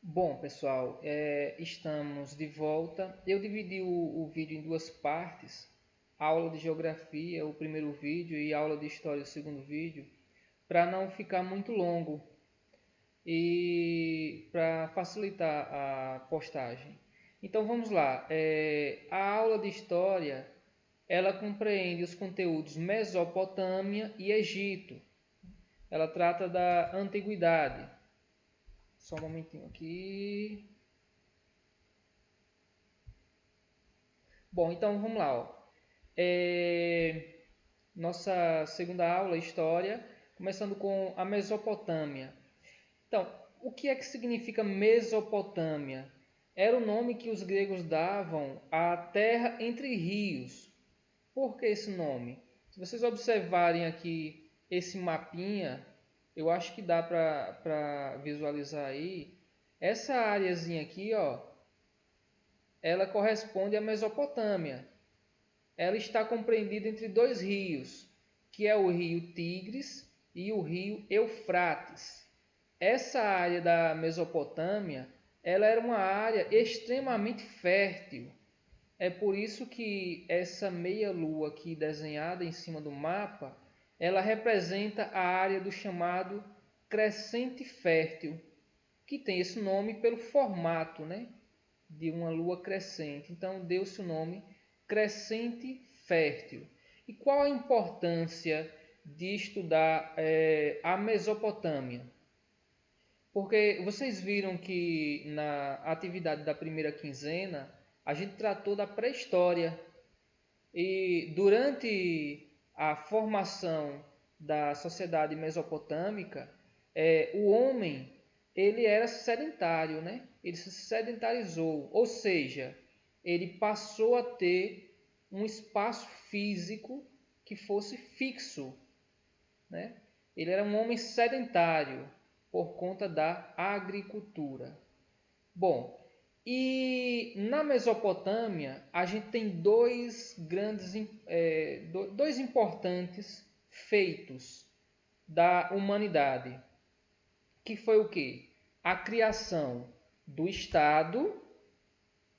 Bom, pessoal, estamos de volta. Eu dividi o vídeo em duas partes, aula de geografia, o primeiro vídeo, e aula de história, o segundo vídeo, para não ficar muito longo e para facilitar a postagem. Então vamos lá. A aula de história, ela compreende os conteúdos Mesopotâmia e Egito. Ela trata da antiguidade. Só um momentinho aqui. Bom, então vamos lá. Ó. Nossa segunda aula, História, começando com a Mesopotâmia. Então, o que é que significa Mesopotâmia? Era o nome que os gregos davam à terra entre rios. Por que esse nome? Se vocês observarem aqui esse mapinha, eu acho que dá para visualizar aí. Essa areazinha aqui, ó, ela corresponde à Mesopotâmia. Ela está compreendida entre dois rios, que é o rio Tigres e o rio Eufrates. Essa área da Mesopotâmia, ela era uma área extremamente fértil. É por isso que essa meia-lua aqui desenhada em cima do mapa, ela representa a área do chamado crescente fértil, que tem esse nome pelo formato, né, de uma lua crescente. Então deu-se o nome crescente fértil. E qual a importância de estudar a Mesopotâmia? Porque vocês viram que na atividade da primeira quinzena a gente tratou da pré-história e durante a formação da sociedade mesopotâmica, o homem ele era sedentário, né? Ele se sedentarizou, ou seja, ele passou a ter um espaço físico que fosse fixo, né? Ele era um homem sedentário por conta da agricultura. Bom, e na Mesopotâmia a gente tem dois importantes feitos da humanidade, que foi o quê? A criação do Estado.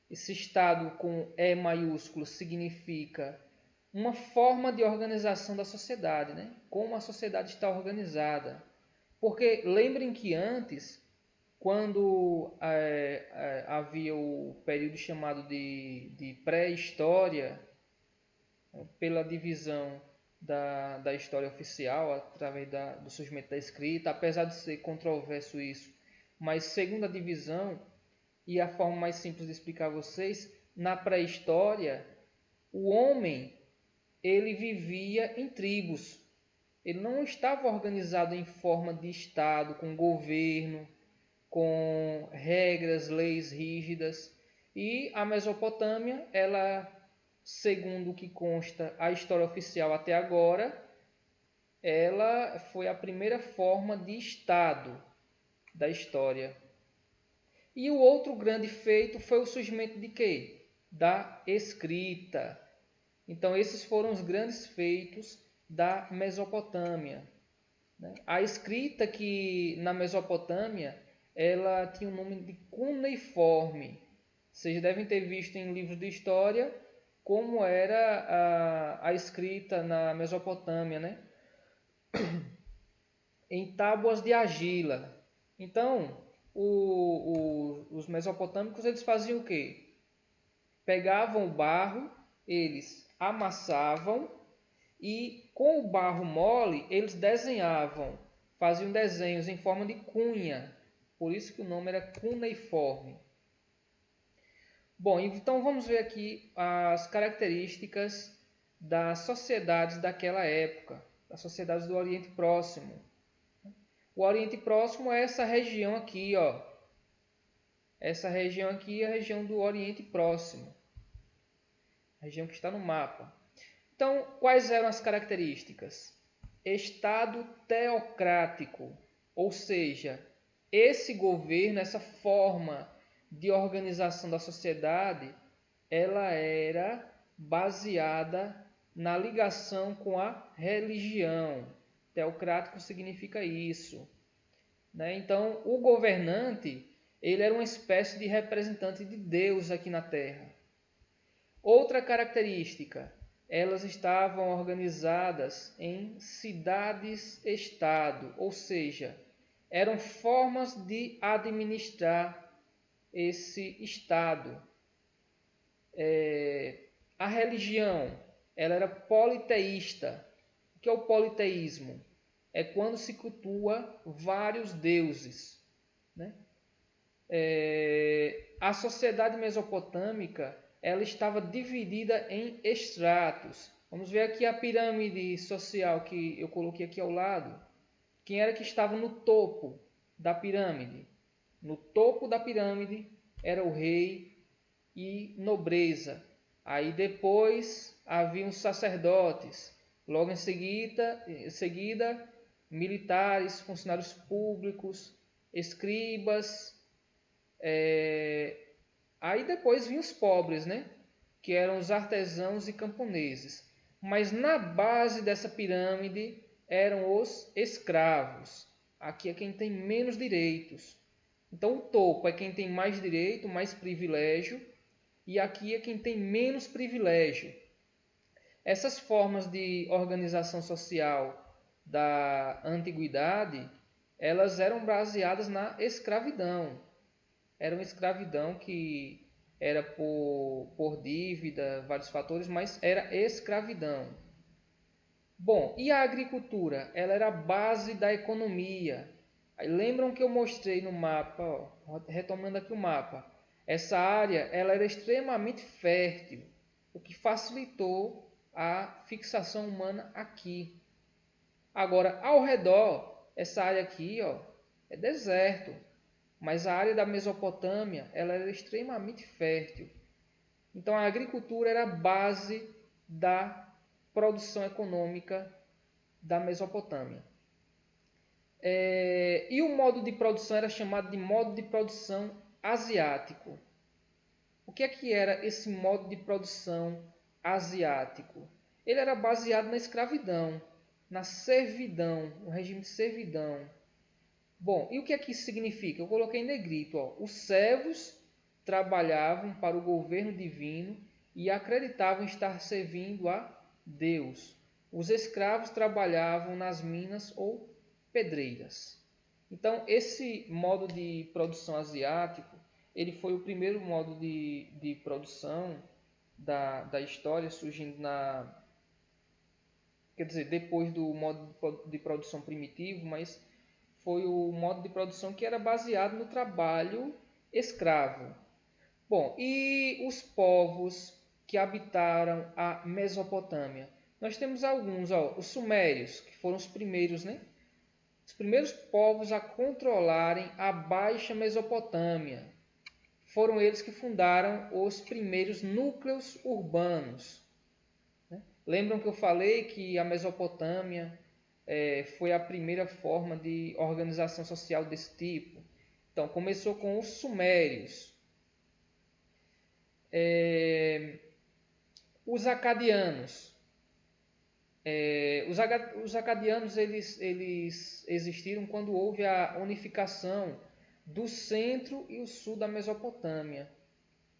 Esse Estado com E maiúsculo significa uma forma de organização da sociedade, né? Como a sociedade está organizada. Porque lembrem que antes, quando havia o período chamado de pré-história, pela divisão da história oficial, através do surgimento da escrita, apesar de ser controverso isso, mas segundo a divisão, e a forma mais simples de explicar a vocês, na pré-história, o homem ele vivia em tribos. Ele não estava organizado em forma de Estado, com governo, com regras, leis rígidas. E a Mesopotâmia, ela, segundo o que consta a história oficial até agora, ela foi a primeira forma de Estado da história. E o outro grande feito foi o surgimento de quê? Da escrita. Então esses foram os grandes feitos da Mesopotâmia. A escrita que na Mesopotâmia ela tinha o nome de cuneiforme. Vocês devem ter visto em livros de história como era a escrita na Mesopotâmia, né? Em tábuas de argila. Então, os mesopotâmicos eles faziam o quê? Pegavam o barro, eles amassavam e com o barro mole eles desenhavam, faziam desenhos em forma de cunha. Por isso que o nome era cuneiforme. Bom, então vamos ver aqui as características das sociedades daquela época, das sociedades do Oriente Próximo. O Oriente Próximo é essa região aqui, ó. Essa região aqui é a região do Oriente Próximo, a região que está no mapa. Então, quais eram as características? Estado teocrático, ou seja, esse governo, essa forma de organização da sociedade, ela era baseada na ligação com a religião. Teocrático significa isso, né? Então, o governante Ele era uma espécie de representante de Deus aqui na Terra. Outra característica, elas estavam organizadas em cidades-estado, ou seja, eram formas de administrar esse estado. A religião, ela era politeísta. O que é o politeísmo? É quando se cultua vários deuses, né? A sociedade mesopotâmica, ela estava dividida em estratos. Vamos ver aqui a pirâmide social que eu coloquei aqui ao lado. Quem era que estava no topo da pirâmide? No topo da pirâmide era o rei e nobreza. Aí depois haviam os sacerdotes. Logo em seguida militares, funcionários públicos, escribas. Aí depois vinham os pobres, né? Que eram os artesãos e camponeses. Mas na base dessa pirâmide eram os escravos. Aqui é quem tem menos direitos. Então o topo é quem tem mais direito, mais privilégio, e aqui é quem tem menos privilégio. Essas formas de organização social da antiguidade, elas eram baseadas na escravidão. Era uma escravidão que era por dívida, vários fatores, mas era escravidão. Bom, e a agricultura? Ela era a base da economia. Aí, lembram que eu mostrei no mapa, ó, retomando aqui o mapa, essa área ela era extremamente fértil, o que facilitou a fixação humana aqui. Agora, ao redor, essa área aqui, ó, é deserto, mas a área da Mesopotâmia ela era extremamente fértil. Então, a agricultura era a base da produção econômica da Mesopotâmia. E o modo de produção era chamado de modo de produção asiático. O que é que era esse modo de produção asiático? Ele era baseado na escravidão, na servidão, no regime de servidão. Bom, e o que é que isso significa? Eu coloquei em negrito. Ó. Os servos trabalhavam para o governo divino e acreditavam estar servindo a Deus. Os escravos trabalhavam nas minas ou pedreiras. Então, esse modo de produção asiático, ele foi o primeiro modo de produção da história, surgindo depois do modo de produção primitivo, mas foi o modo de produção que era baseado no trabalho escravo. Bom, e os povos que habitaram a Mesopotâmia? Nós temos alguns, ó, os sumérios, que foram os primeiros, né? Os primeiros povos a controlarem a Baixa Mesopotâmia. Foram eles que fundaram os primeiros núcleos urbanos. Né? Lembram que eu falei que a Mesopotâmia foi a primeira forma de organização social desse tipo? Então, começou com os sumérios. Os acadianos. Os acadianos eles existiram quando houve a unificação do centro e o sul da Mesopotâmia,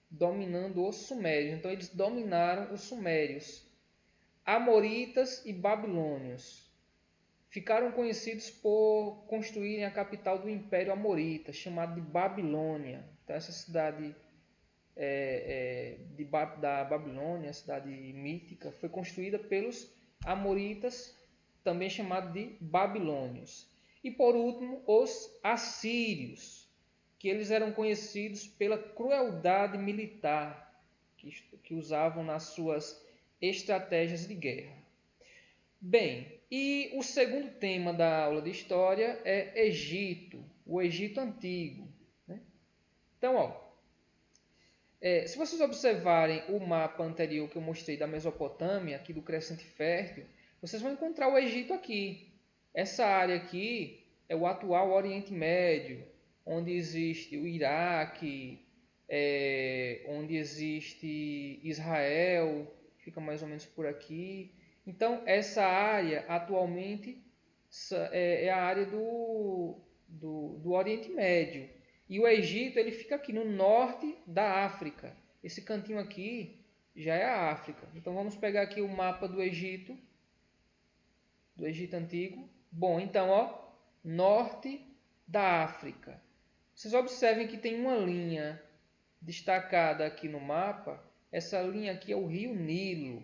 dominando os sumérios. Então eles dominaram os sumérios. Amoritas e babilônios ficaram conhecidos por construírem a capital do Império Amorita, chamada de Babilônia. Então essa cidade da Babilônia, a cidade mítica, foi construída pelos amoritas, também chamado de babilônios. E por último, os assírios, que eles eram conhecidos pela crueldade militar que usavam nas suas estratégias de guerra. Bem, e o segundo tema da aula de história é Egito, o Egito Antigo. Né? Então, ó, se vocês observarem o mapa anterior que eu mostrei da Mesopotâmia, aqui do Crescente Fértil, vocês vão encontrar o Egito aqui. Essa área aqui é o atual Oriente Médio, onde existe o Iraque, onde existe Israel, fica mais ou menos por aqui. Então, essa área atualmente é a área do Oriente Médio. E o Egito ele fica aqui no norte da África. Esse cantinho aqui já é a África. Então vamos pegar aqui o mapa do Egito Antigo. Bom, então, ó, norte da África. Vocês observem que tem uma linha destacada aqui no mapa. Essa linha aqui é o Rio Nilo.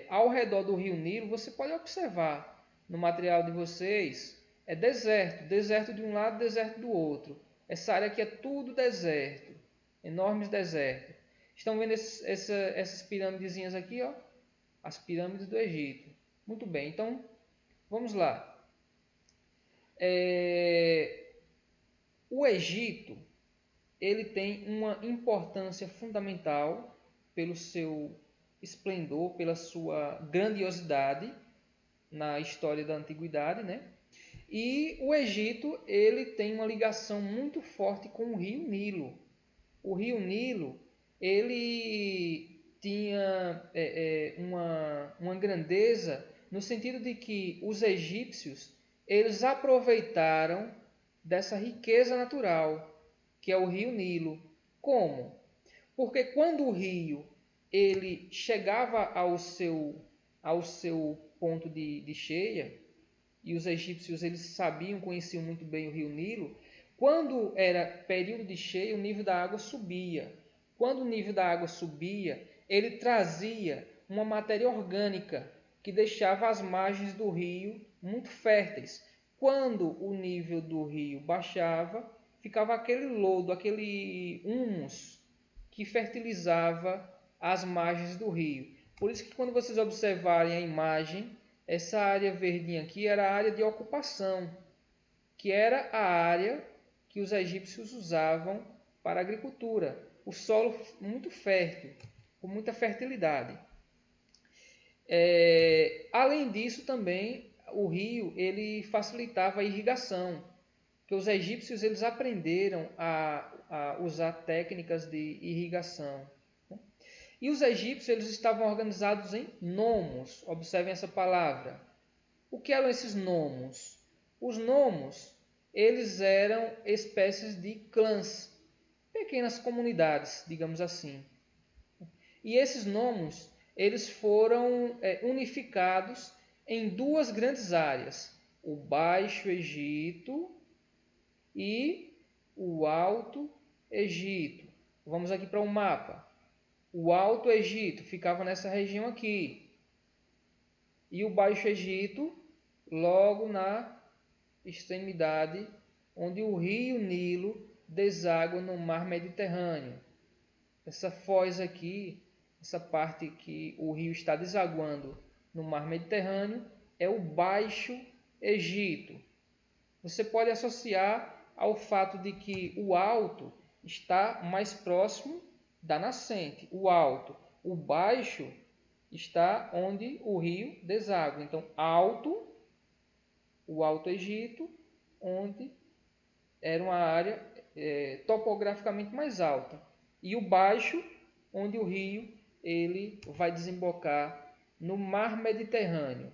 Ao redor do Rio Nilo, você pode observar no material de vocês, é deserto. Deserto de um lado, deserto do outro. Essa área aqui é tudo deserto. Enormes desertos. Estão vendo essas pirâmidezinhas aqui, ó? As pirâmides do Egito. Muito bem, então vamos lá. O Egito ele tem uma importância fundamental pelo seu esplendor, pela sua grandiosidade na história da antiguidade, né? E o Egito ele tem uma ligação muito forte com o Rio Nilo. O Rio Nilo ele tinha uma grandeza no sentido de que os egípcios eles aproveitaram dessa riqueza natural que é o Rio Nilo. Como? Porque quando o rio ele chegava ao seu ponto de cheia, e os egípcios eles sabiam, conheciam muito bem o Rio Nilo, quando era período de cheia, o nível da água subia. Quando o nível da água subia, ele trazia uma matéria orgânica que deixava as margens do rio muito férteis. Quando o nível do rio baixava, ficava aquele lodo, aquele humus que fertilizava as margens do rio. Por isso que quando vocês observarem a imagem, essa área verdinha aqui era a área de ocupação, que era a área que os egípcios usavam para a agricultura. O solo muito fértil, com muita fertilidade. Além disso também, o rio ele facilitava a irrigação, que os egípcios eles aprenderam a usar técnicas de irrigação. E os egípcios eles estavam organizados em nomos. Observem essa palavra. O que eram esses nomos? Os nomos eles eram espécies de clãs, pequenas comunidades, digamos assim. E esses nomos eles foram unificados em duas grandes áreas: o Baixo Egito e o Alto Egito. Vamos aqui para um mapa. O Alto Egito ficava nessa região aqui. E o Baixo Egito logo na extremidade onde o rio Nilo deságua no mar Mediterrâneo. Essa foz aqui, essa parte que o rio está desaguando no mar Mediterrâneo, é o Baixo Egito. Você pode associar ao fato de que o alto está mais próximo da nascente, o alto. O baixo está onde o rio deságua. Então, alto, o Alto Egito, onde era uma área topograficamente mais alta. E o baixo, onde o rio ele vai desembocar no mar Mediterrâneo.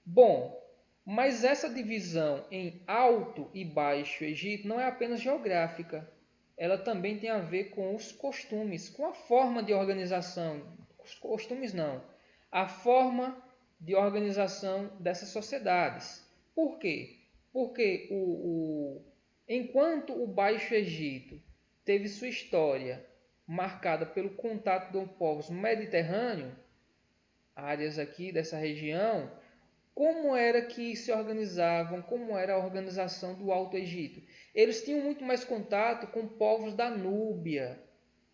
Bom, mas essa divisão em Alto e Baixo Egito não é apenas geográfica. Ela também tem a ver com os costumes, com a forma de organização. Os costumes não. A forma de organização dessas sociedades. Por quê? Porque enquanto o Baixo Egito teve sua história marcada pelo contato com povos mediterrâneos, áreas aqui dessa região, como era que se organizavam, como era a organização do Alto Egito? Eles tinham muito mais contato com povos da Núbia,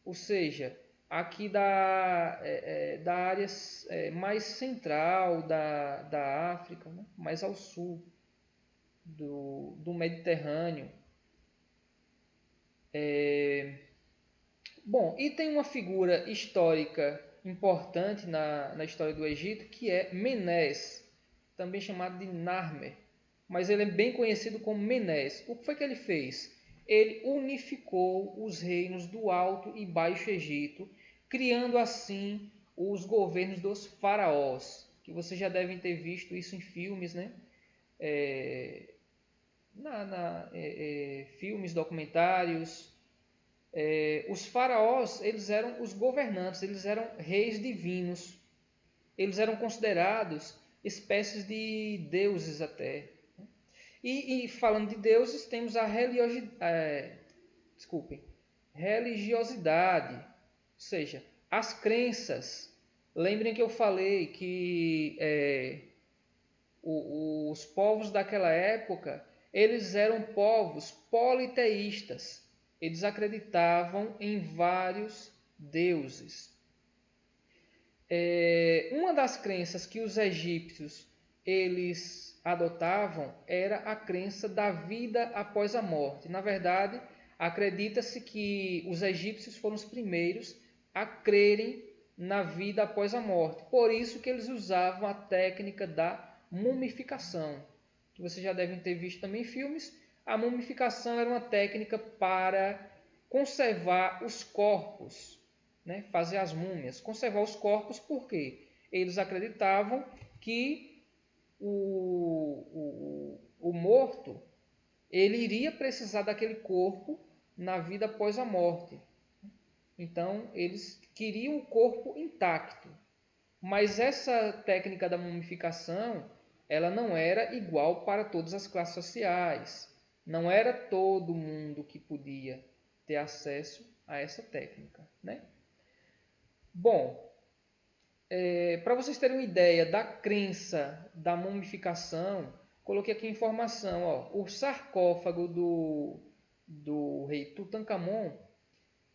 ou seja, aqui da área mais central da África, né? Mais ao sul do Mediterrâneo. Bom, e tem uma figura histórica importante na história do Egito, que é Menés, também chamado de Narmer, mas ele é bem conhecido como Menés. O que foi que ele fez? Ele unificou os reinos do Alto e Baixo Egito, criando assim os governos dos faraós, que vocês já devem ter visto isso em filmes, né? filmes, documentários. Os faraós, eles eram os governantes, eles eram reis divinos. Eles eram considerados espécies de deuses até. E falando de deuses, temos a religiosidade, ou seja, as crenças. Lembrem que eu falei que os povos daquela época, eles eram povos politeístas. Eles acreditavam em vários deuses. Uma das crenças que os egípcios eles adotavam era a crença da vida após a morte. Na verdade, acredita-se que os egípcios foram os primeiros a crerem na vida após a morte. Por isso que eles usavam a técnica da mumificação, que vocês já devem ter visto também em filmes. A mumificação era uma técnica para conservar os corpos, né? Fazer as múmias, conservar os corpos, porque eles acreditavam que o morto ele iria precisar daquele corpo na vida após a morte. Então, eles queriam o corpo intacto. Mas essa técnica da mumificação, ela não era igual para todas as classes sociais. Não era todo mundo que podia ter acesso a essa técnica, né? Bom, para vocês terem uma ideia da crença da mumificação, coloquei aqui informação. Ó, o sarcófago do rei Tutankhamon,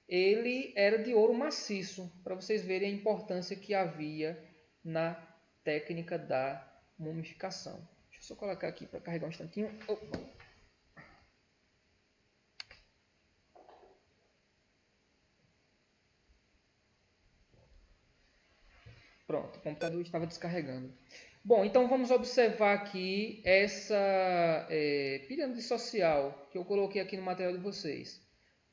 ele era de ouro maciço, para vocês verem a importância que havia na técnica da mumificação. Deixa eu só colocar aqui para carregar um instantinho. Opa. Pronto, o computador estava descarregando. Bom, então vamos observar aqui essa pirâmide social que eu coloquei aqui no material de vocês.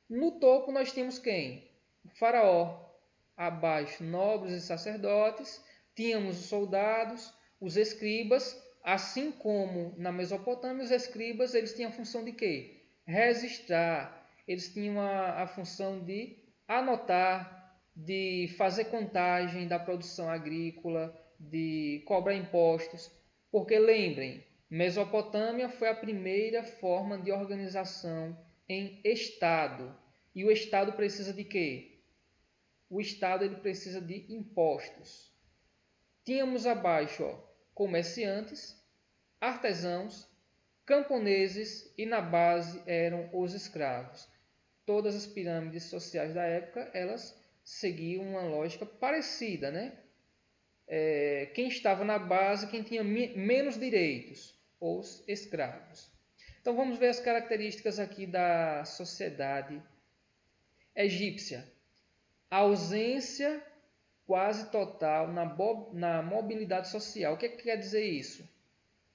No topo nós temos quem? O faraó. Abaixo, nobres e sacerdotes. Tínhamos os soldados, os escribas. Assim como na Mesopotâmia, os escribas eles tinham a função de quê? Registrar. Eles tinham a função de anotar, de fazer contagem da produção agrícola, de cobrar impostos. Porque lembrem, Mesopotâmia foi a primeira forma de organização em Estado. E o Estado precisa de quê? O Estado ele precisa de impostos. Tínhamos abaixo comerciantes, artesãos, camponeses e na base eram os escravos. Todas as pirâmides sociais da época elas seguiam uma lógica parecida, né? Quem estava na base, quem tinha menos direitos, os escravos. Então vamos ver as características aqui da sociedade egípcia. A ausência quase total na mobilidade social. O que quer dizer isso?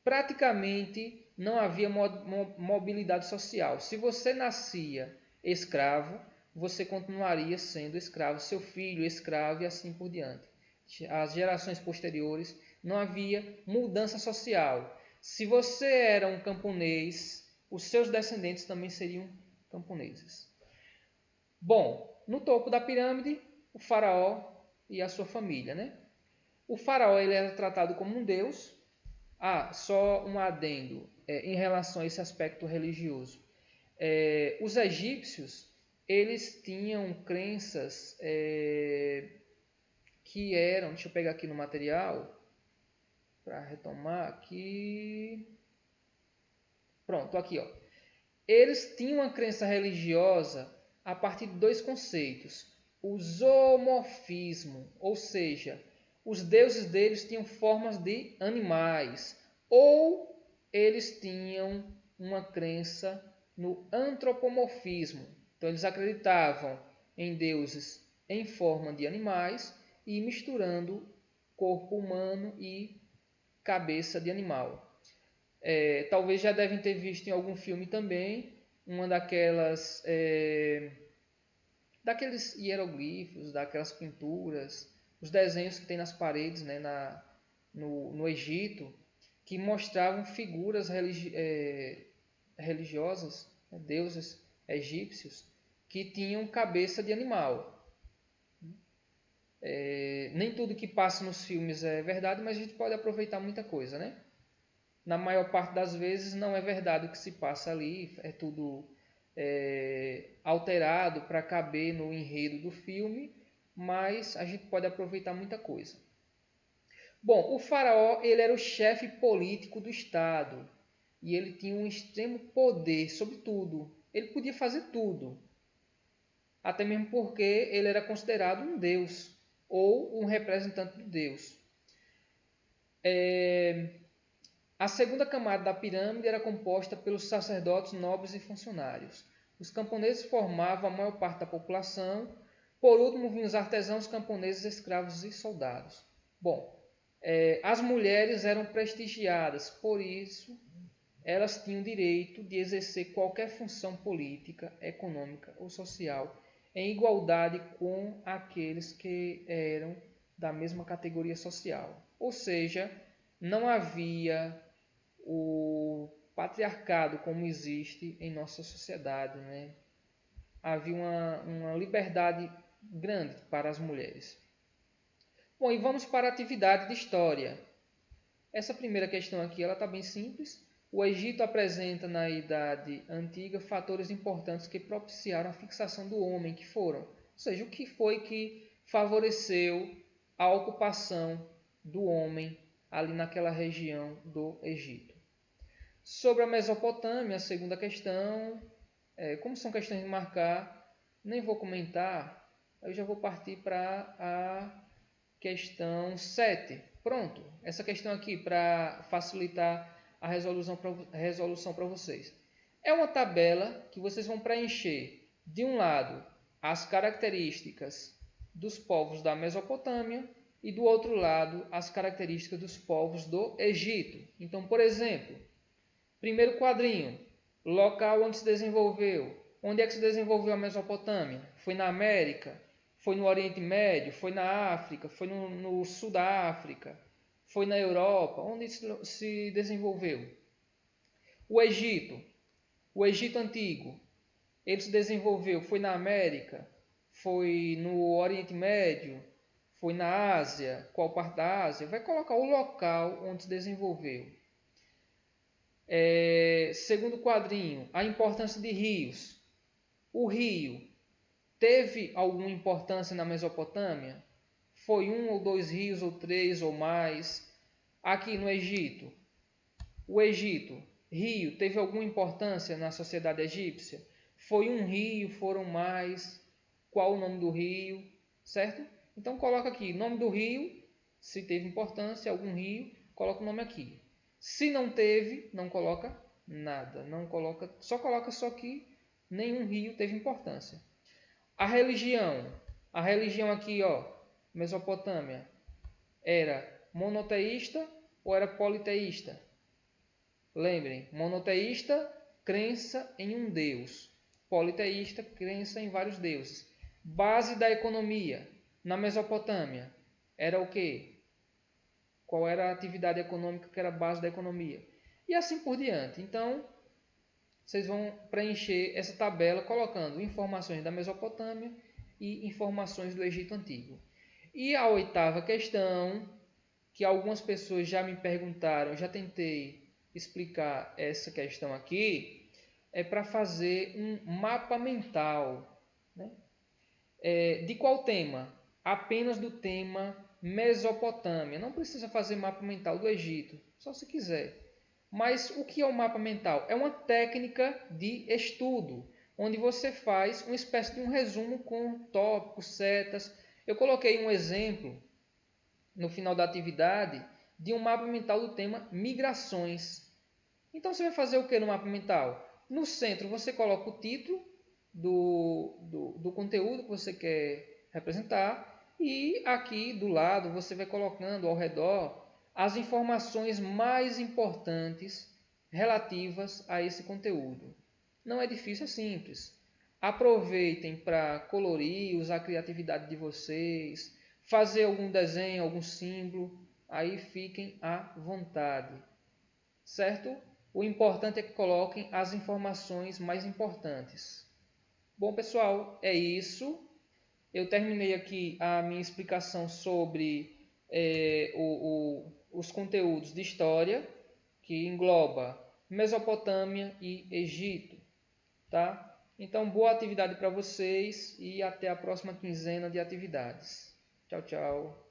Praticamente não havia mobilidade social. Se você nascia escravo, você continuaria sendo escravo, seu filho escravo e assim por diante. As gerações posteriores não havia mudança social. Se você era um camponês, os seus descendentes também seriam camponeses. Bom, no topo da pirâmide, o faraó e a sua família, né? O faraó ele era tratado como um deus. Só um adendo em relação a esse aspecto religioso. Os egípcios eles tinham crenças que eram, deixa eu pegar aqui no material para retomar aqui. Pronto, aqui ó. Eles tinham uma crença religiosa a partir de dois conceitos. O zoomorfismo, ou seja, os deuses deles tinham formas de animais, ou eles tinham uma crença no antropomorfismo. Então eles acreditavam em deuses em forma de animais e misturando corpo humano e cabeça de animal. Talvez já devem ter visto em algum filme também uma daqueles hieroglifos, daquelas pinturas, os desenhos que tem nas paredes, né, no Egito, que mostravam figuras religiosas, né, deuses egípcios, que tinham cabeça de animal. Nem tudo que passa nos filmes é verdade, mas a gente pode aproveitar muita coisa, né? Na maior parte das vezes não é verdade o que se passa ali, é tudo alterado para caber no enredo do filme, mas a gente pode aproveitar muita coisa. Bom, o faraó ele era o chefe político do Estado e ele tinha um extremo poder sobre tudo. Ele podia fazer tudo, até mesmo porque ele era considerado um deus ou um representante de Deus. A segunda camada da pirâmide era composta pelos sacerdotes, nobres e funcionários. Os camponeses formavam a maior parte da população. Por último, vinham os artesãos, camponeses, escravos e soldados. Bom, as mulheres eram prestigiadas, por isso elas tinham direito de exercer qualquer função política, econômica ou social em igualdade com aqueles que eram da mesma categoria social. Ou seja, não havia o patriarcado como existe em nossa sociedade, né? Havia uma liberdade grande para as mulheres. Bom, e vamos para a atividade de história. Essa primeira questão aqui ela está bem simples. O Egito apresenta na Idade Antiga fatores importantes que propiciaram a fixação do homem, que foram, ou seja, o que foi que favoreceu a ocupação do homem ali naquela região do Egito. Sobre a Mesopotâmia, a segunda questão, como são questões de marcar, nem vou comentar, eu já vou partir para a questão 7. Pronto, essa questão aqui para facilitar a resolução para vocês. É uma tabela que vocês vão preencher, de um lado, as características dos povos da Mesopotâmia e do outro lado, as características dos povos do Egito. Então, por exemplo, primeiro quadrinho, local onde se desenvolveu. Onde é que se desenvolveu a Mesopotâmia? Foi na América? Foi no Oriente Médio? Foi na África? Foi no sul da África? Foi na Europa? Onde se desenvolveu? O Egito Antigo, ele se desenvolveu, foi na América? Foi no Oriente Médio? Foi na Ásia? Qual parte da Ásia? Vai colocar o local onde se desenvolveu. Segundo quadrinho, a importância de rios. O rio teve alguma importância na Mesopotâmia? Foi um ou dois rios, ou três ou mais? Aqui no Egito, o Egito, rio, teve alguma importância na sociedade egípcia? Foi um rio, foram mais? Qual o nome do rio? Certo? Então coloca aqui, nome do rio, se teve importância, algum rio, coloca o nome aqui. Se não teve, não coloca nada, só coloca só que nenhum rio teve importância. A religião aqui, ó, Mesopotâmia, era monoteísta ou era politeísta? Lembrem, monoteísta, crença em um deus. Politeísta, crença em vários deuses. Base da economia na Mesopotâmia era o quê? Qual era a atividade econômica que era a base da economia? E assim por diante. Então, vocês vão preencher essa tabela colocando informações da Mesopotâmia e informações do Egito Antigo. E a oitava questão, que algumas pessoas já me perguntaram, já tentei explicar essa questão aqui, é para fazer um mapa mental. Né? De qual tema? Apenas do tema Mesopotâmia. Não precisa fazer mapa mental do Egito, só se quiser. Mas o que é o mapa mental? É uma técnica de estudo, onde você faz uma espécie de um resumo com tópicos, setas. Eu coloquei um exemplo no final da atividade de um mapa mental do tema migrações. Então você vai fazer o que no mapa mental? No centro você coloca o título do conteúdo que você quer representar e aqui do lado você vai colocando ao redor as informações mais importantes relativas a esse conteúdo. Não é difícil, é simples. Aproveitem para colorir, usar a criatividade de vocês, fazer algum desenho, algum símbolo, aí fiquem à vontade. Certo? O importante é que coloquem as informações mais importantes. Bom, pessoal, é isso. Eu terminei aqui a minha explicação sobre os conteúdos de história, que engloba Mesopotâmia e Egito, tá? Então, boa atividade para vocês e até a próxima quinzena de atividades. Tchau, tchau.